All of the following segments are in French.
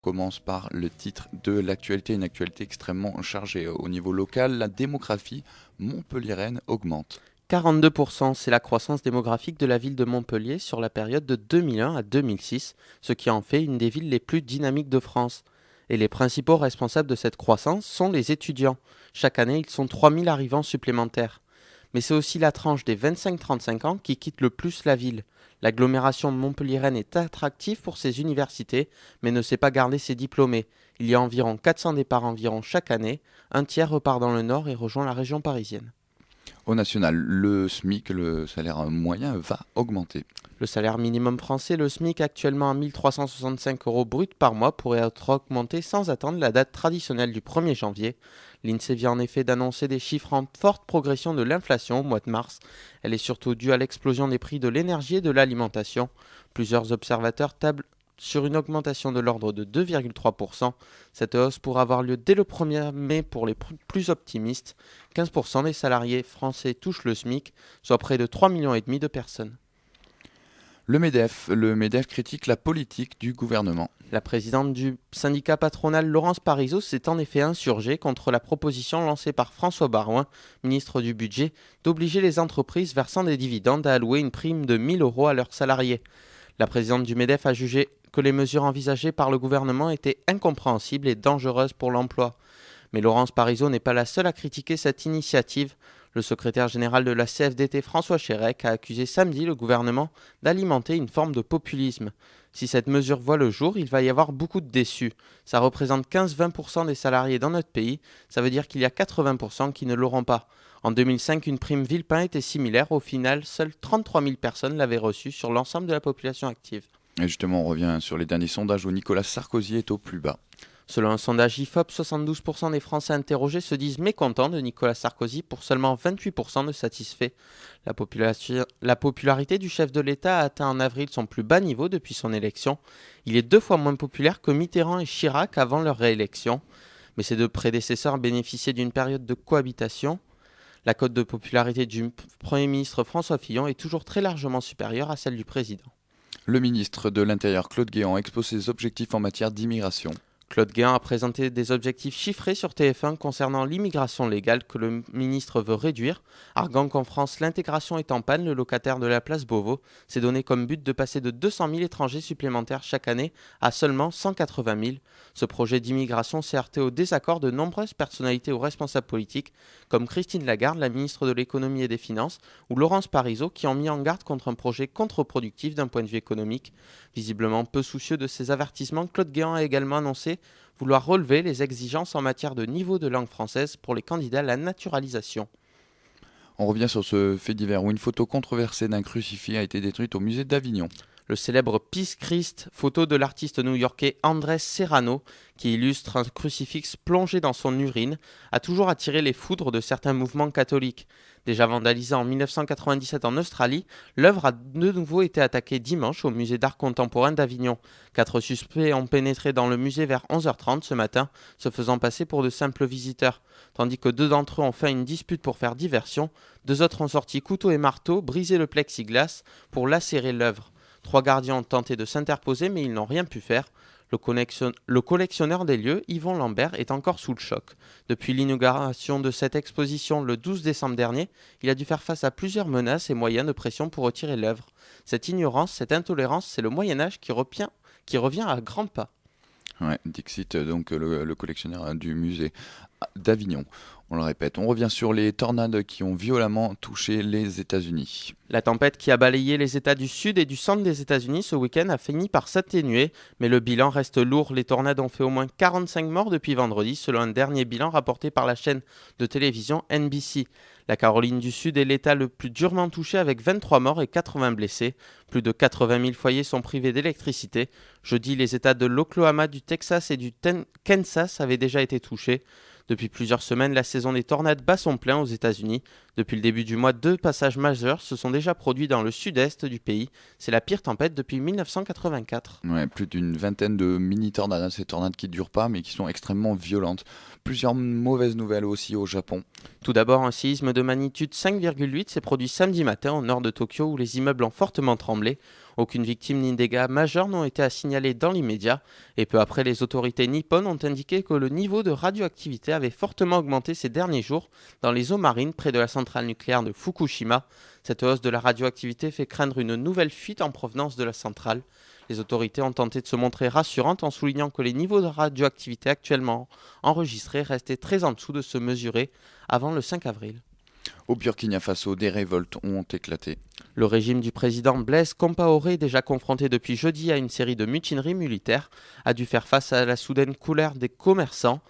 commence par le titre de l'actualité, une actualité extrêmement chargée. Au niveau local, la démographie montpelliéraine augmente. 42%, c'est la croissance démographique de la ville de Montpellier sur la période de 2001 à 2006, ce qui en fait une des villes les plus dynamiques de France. Et les principaux responsables de cette croissance sont les étudiants. Chaque année, ils sont 3000 arrivants supplémentaires. Mais c'est aussi la tranche des 25-35 ans qui quitte le plus la ville. L'agglomération montpelliéraine est attractive pour ses universités, mais ne sait pas garder ses diplômés. Il y a environ 400 départs environ chaque année, un tiers repart dans le nord et rejoint la région parisienne. Au national, le SMIC, le salaire moyen, va augmenter. Le salaire minimum français, le SMIC, actuellement à 1 365 € brut par mois, pourrait être augmenté sans attendre la date traditionnelle du 1er janvier. L'INSEE vient en effet d'annoncer des chiffres en forte progression de l'inflation au mois de mars. Elle est surtout due à l'explosion des prix de l'énergie et de l'alimentation. Plusieurs observateurs tablent sur une augmentation de l'ordre de 2,3%. Cette hausse pourra avoir lieu dès le 1er mai pour les plus optimistes. 15% des salariés français touchent le SMIC, soit près de 3,5 millions de personnes. Le MEDEF critique la politique du gouvernement. La présidente du syndicat patronal Laurence Parisot s'est en effet insurgée contre la proposition lancée par François Baroin, ministre du Budget, d'obliger les entreprises versant des dividendes à allouer une prime de 1 000 € à leurs salariés. La présidente du MEDEF a jugé que les mesures envisagées par le gouvernement étaient incompréhensibles et dangereuses pour l'emploi. Mais Laurence Parisot n'est pas la seule à critiquer cette initiative. Le secrétaire général de la CFDT, François Chérec, a accusé samedi le gouvernement d'alimenter une forme de populisme. Si cette mesure voit le jour, il va y avoir beaucoup de déçus. Ça représente 15-20% des salariés dans notre pays. Ça veut dire qu'il y a 80% qui ne l'auront pas. En 2005, une prime Villepin était similaire. Au final, seules 33 000 personnes l'avaient reçue sur l'ensemble de la population active. Et justement, on revient sur les derniers sondages où Nicolas Sarkozy est au plus bas. Selon un sondage IFOP, 72% des Français interrogés se disent mécontents de Nicolas Sarkozy pour seulement 28% de satisfaits. La popularité du chef de l'État a atteint en avril son plus bas niveau depuis son élection. Il est 2 fois moins populaire que Mitterrand et Chirac avant leur réélection. Mais ses 2 prédécesseurs bénéficiaient d'une période de cohabitation. La cote de popularité du Premier ministre François Fillon est toujours très largement supérieure à celle du président. Le ministre de l'Intérieur, Claude Guéant, expose ses objectifs en matière d'immigration. Claude Guéant a présenté des objectifs chiffrés sur TF1 concernant l'immigration légale que le ministre veut réduire, arguant qu'en France, l'intégration est en panne. Le locataire de la place Beauvau s'est donné comme but de passer de 200 000 étrangers supplémentaires chaque année à seulement 180 000. Ce projet d'immigration s'est heurté au désaccord de nombreuses personnalités ou responsables politiques, comme Christine Lagarde, la ministre de l'économie et des finances, ou Laurence Parisot, qui ont mis en garde contre un projet contre-productif d'un point de vue économique. Visiblement peu soucieux de ces avertissements, Claude Guéant a également annoncé vouloir relever les exigences en matière de niveau de langue française pour les candidats à la naturalisation. On revient sur ce fait divers où une photo controversée d'un crucifix a été détruite au musée d'Avignon. Le célèbre Peace Christ, photo de l'artiste new-yorkais Andrés Serrano, qui illustre un crucifix plongé dans son urine, a toujours attiré les foudres de certains mouvements catholiques. Déjà vandalisée en 1997 en Australie, l'œuvre a de nouveau été attaquée dimanche au musée d'art contemporain d'Avignon. 4 suspects ont pénétré dans le musée vers 11h30 ce matin, se faisant passer pour de simples visiteurs. Tandis que 2 d'entre eux ont fait une dispute pour faire diversion, 2 autres ont sorti couteau et marteau, brisé le plexiglas pour lacérer l'œuvre. 3 gardiens ont tenté de s'interposer mais ils n'ont rien pu faire. Le collectionneur des lieux, Yvon Lambert, est encore sous le choc. Depuis l'inauguration de cette exposition le 12 décembre dernier, il a dû faire face à plusieurs menaces et moyens de pression pour retirer l'œuvre. Cette ignorance, cette intolérance, c'est le Moyen-Âge qui revient à grands pas. Ouais, Dixit, donc le collectionneur du musée d'Avignon. On le répète, on revient sur les tornades qui ont violemment touché les États-Unis. La tempête qui a balayé les États du sud et du centre des États-Unis ce week-end a fini par s'atténuer, mais le bilan reste lourd. Les tornades ont fait au moins 45 morts depuis vendredi, selon un dernier bilan rapporté par la chaîne de télévision NBC. La Caroline du Sud est l'État le plus durement touché avec 23 morts et 80 blessés. Plus de 80 000 foyers sont privés d'électricité. Jeudi, les États de l'Oklahoma, du Texas et du Kansas avaient déjà été touchés. Depuis plusieurs semaines, la saison des tornades bat son plein aux États-Unis. Depuis le début du mois, 2 passages majeurs se sont déjà produits dans le sud-est du pays. C'est la pire tempête depuis 1984. Ouais, plus d'une vingtaine de mini-tornades, ces tornades qui ne durent pas mais qui sont extrêmement violentes. Plusieurs mauvaises nouvelles aussi au Japon. Tout d'abord, un séisme de magnitude 5,8 s'est produit samedi matin au nord de Tokyo où les immeubles ont fortement tremblé. Aucune victime ni dégâts majeurs n'ont été à signaler dans l'immédiat. Et peu après, les autorités nippones ont indiqué que le niveau de radioactivité avait fortement augmenté ces derniers jours dans les eaux marines près de la centrale nucléaire de Fukushima. Cette hausse de la radioactivité fait craindre une nouvelle fuite en provenance de la centrale. Les autorités ont tenté de se montrer rassurantes en soulignant que les niveaux de radioactivité actuellement enregistrés restaient très en dessous de ceux mesurés avant le 5 avril. Au Burkina Faso, des révoltes ont éclaté. Le régime du président Blaise Compaoré, déjà confronté depuis jeudi à une série de mutineries militaires, a dû faire face à la soudaine colère des commerçants.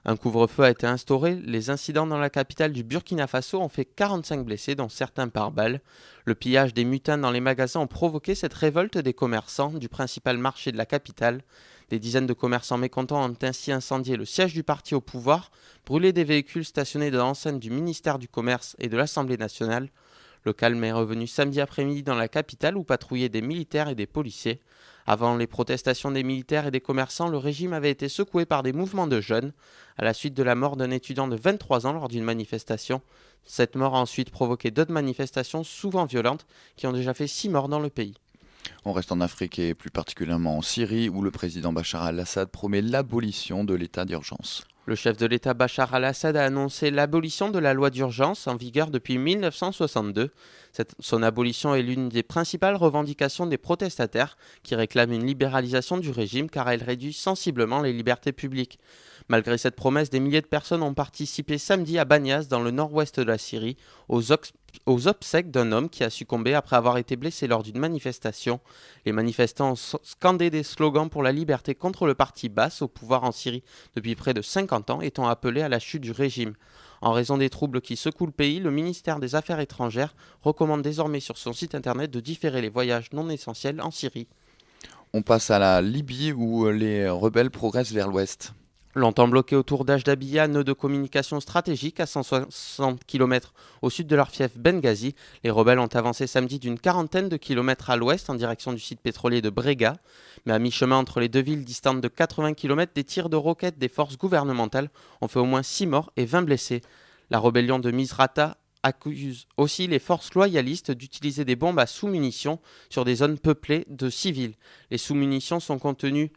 Un couvre-feu a été instauré. Les incidents dans la capitale du Burkina Faso ont fait 45 blessés, dont certains par balles. Le pillage des mutins dans les magasins ont provoqué cette révolte des commerçants du principal marché de la capitale. Des dizaines de commerçants mécontents ont ainsi incendié le siège du parti au pouvoir, brûlé des véhicules stationnés dans l'enceinte du ministère du Commerce et de l'Assemblée nationale. Le calme est revenu samedi après-midi dans la capitale où patrouillaient des militaires et des policiers. Avant les protestations des militaires et des commerçants, le régime avait été secoué par des mouvements de jeunes, à la suite de la mort d'un étudiant de 23 ans lors d'une manifestation. Cette mort a ensuite provoqué d'autres manifestations souvent violentes qui ont déjà fait 6 morts dans le pays. On reste en Afrique et plus particulièrement en Syrie où le président Bachar al-Assad promet l'abolition de l'état d'urgence. Le chef de l'État Bachar al-Assad a annoncé l'abolition de la loi d'urgence en vigueur depuis 1962. Son abolition est l'une des principales revendications des protestataires qui réclament une libéralisation du régime car elle réduit sensiblement les libertés publiques. Malgré cette promesse, des milliers de personnes ont participé samedi à Banias dans le nord-ouest de la Syrie aux obsèques d'un homme qui a succombé après avoir été blessé lors d'une manifestation. Les manifestants ont scandé des slogans pour la liberté contre le parti Baas au pouvoir en Syrie depuis près de 50 ans et ont appelé à la chute du régime. En raison des troubles qui secouent le pays, le ministère des Affaires étrangères recommande désormais sur son site internet de différer les voyages non essentiels en Syrie. On passe à la Libye où les rebelles progressent vers l'ouest. Longtemps bloqués autour d'Ajdabiya, nœud de communication stratégique à 160 km au sud de leur fief Benghazi, les rebelles ont avancé samedi d'une quarantaine de kilomètres à l'ouest en direction du site pétrolier de Brega. Mais à mi-chemin entre les deux villes distantes de 80 km, des tirs de roquettes des forces gouvernementales ont fait au moins 6 morts et 20 blessés. La rébellion de Misrata accuse aussi les forces loyalistes d'utiliser des bombes à sous-munitions sur des zones peuplées de civils. Les sous-munitions sont contenues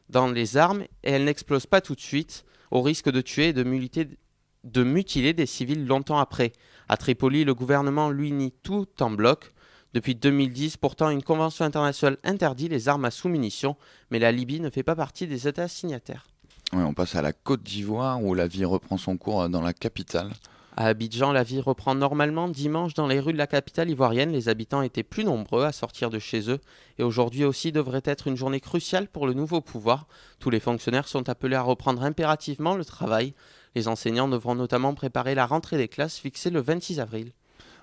dans les armes et elles n'explosent pas tout de suite, au risque de tuer et de mutiler des civils longtemps après. À Tripoli, le gouvernement lui nie tout en bloc. Depuis 2010, pourtant, une convention internationale interdit les armes à sous-munitions, mais la Libye ne fait pas partie des États signataires. Ouais, on passe à la Côte d'Ivoire où la vie reprend son cours dans la capitale. À Abidjan, la vie reprend normalement. Dimanche, dans les rues de la capitale ivoirienne, les habitants étaient plus nombreux à sortir de chez eux. Et aujourd'hui aussi devrait être une journée cruciale pour le nouveau pouvoir. Tous les fonctionnaires sont appelés à reprendre impérativement le travail. Les enseignants devront notamment préparer la rentrée des classes fixée le 26 avril.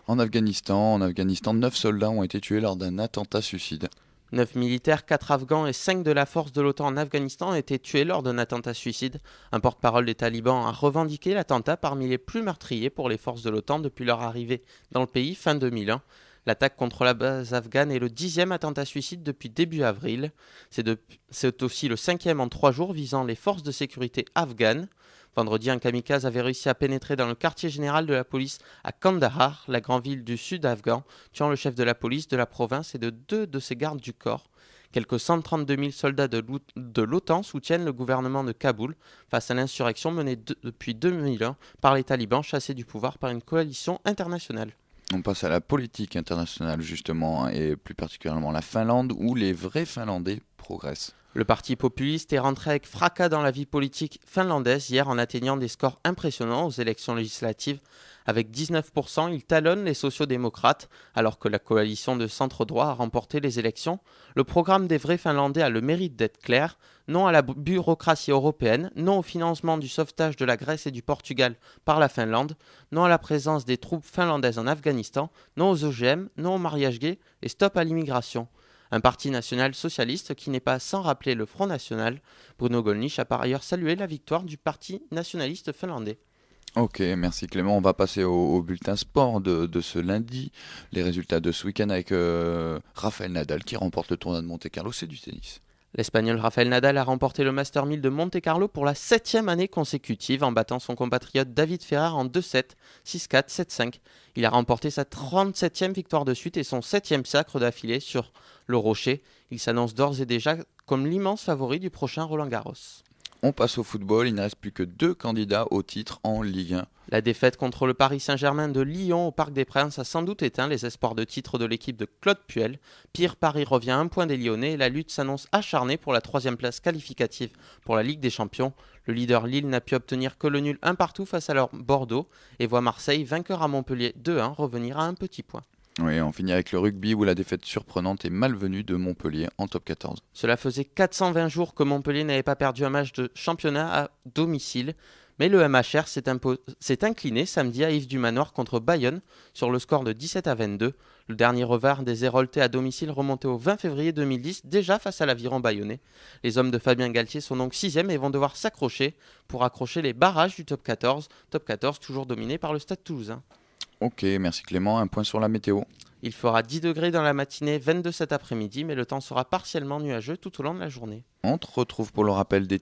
En Afghanistan, 9 soldats ont été tués lors d'un attentat suicide. 9 militaires, 4 Afghans et 5 de la force de l'OTAN en Afghanistan ont été tués lors d'un attentat suicide. Un porte-parole des talibans a revendiqué l'attentat parmi les plus meurtriers pour les forces de l'OTAN depuis leur arrivée dans le pays fin 2001. L'attaque contre la base afghane est le 10e attentat suicide depuis début avril. C'est aussi le 5e en 3 jours visant les forces de sécurité afghanes. Vendredi, un kamikaze avait réussi à pénétrer dans le quartier général de la police à Kandahar, la grande ville du sud afghan, tuant le chef de la police de la province et de 2 de ses gardes du corps. Quelques 132 000 soldats de l'OTAN soutiennent le gouvernement de Kaboul face à l'insurrection menée depuis 2001 par les talibans chassés du pouvoir par une coalition internationale. On passe à la politique internationale justement, et plus particulièrement la Finlande, où les vrais Finlandais progressent. Le parti populiste est rentré avec fracas dans la vie politique finlandaise hier en atteignant des scores impressionnants aux élections législatives. Avec 19%, il talonne les sociodémocrates, alors que la coalition de centre-droit a remporté les élections. Le programme des vrais Finlandais a le mérite d'être clair. Non à la bureaucratie européenne, non au financement du sauvetage de la Grèce et du Portugal par la Finlande, non à la présence des troupes finlandaises en Afghanistan, non aux OGM, non au mariage gay et stop à l'immigration. Un parti national socialiste qui n'est pas sans rappeler le Front National. Bruno Gollnisch a par ailleurs salué la victoire du parti nationaliste finlandais. Ok, merci Clément. On va passer au bulletin sport de ce lundi. Les résultats de ce week-end avec Rafael Nadal qui remporte le tournoi de Monte-Carlo, c'est du tennis. L'Espagnol Rafael Nadal a remporté le Master 1000 de Monte-Carlo pour la 7e année consécutive en battant son compatriote David Ferrer en 2-7, 6-4, 7-5. Il a remporté sa 37e victoire de suite et son 7e sacre d'affilée sur le Rocher. Il s'annonce d'ores et déjà comme l'immense favori du prochain Roland-Garros. On passe au football, il ne reste plus que 2 candidats au titre en Ligue 1. La défaite contre le Paris Saint-Germain de Lyon au Parc des Princes a sans doute éteint les espoirs de titre de l'équipe de Claude Puel. Pire, Paris revient à un point des Lyonnais et la lutte s'annonce acharnée pour la 3e place qualificative pour la Ligue des Champions. Le leader Lille n'a pu obtenir que le nul 1 partout face à leur Bordeaux et voit Marseille, vainqueur à Montpellier 2-1, revenir à un petit point. Oui, on finit avec le rugby où la défaite surprenante et malvenue de Montpellier en top 14. Cela faisait 420 jours que Montpellier n'avait pas perdu un match de championnat à domicile. Mais le MHR s'est incliné samedi à Yves du Manoir contre Bayonne sur le score de 17-22. Le dernier revers des Héroltais à domicile remontait au 20 février 2010, déjà face à l'aviron bayonnais. Les hommes de Fabien Galtier sont donc 6e et vont devoir s'accrocher pour accrocher les barrages du top 14. Top 14 toujours dominé par le Stade Toulousain. Ok, merci Clément. Un point sur la météo. Il fera 10 degrés dans la matinée, 22 cet après-midi, mais le temps sera partiellement nuageux tout au long de la journée. On te retrouve pour le rappel des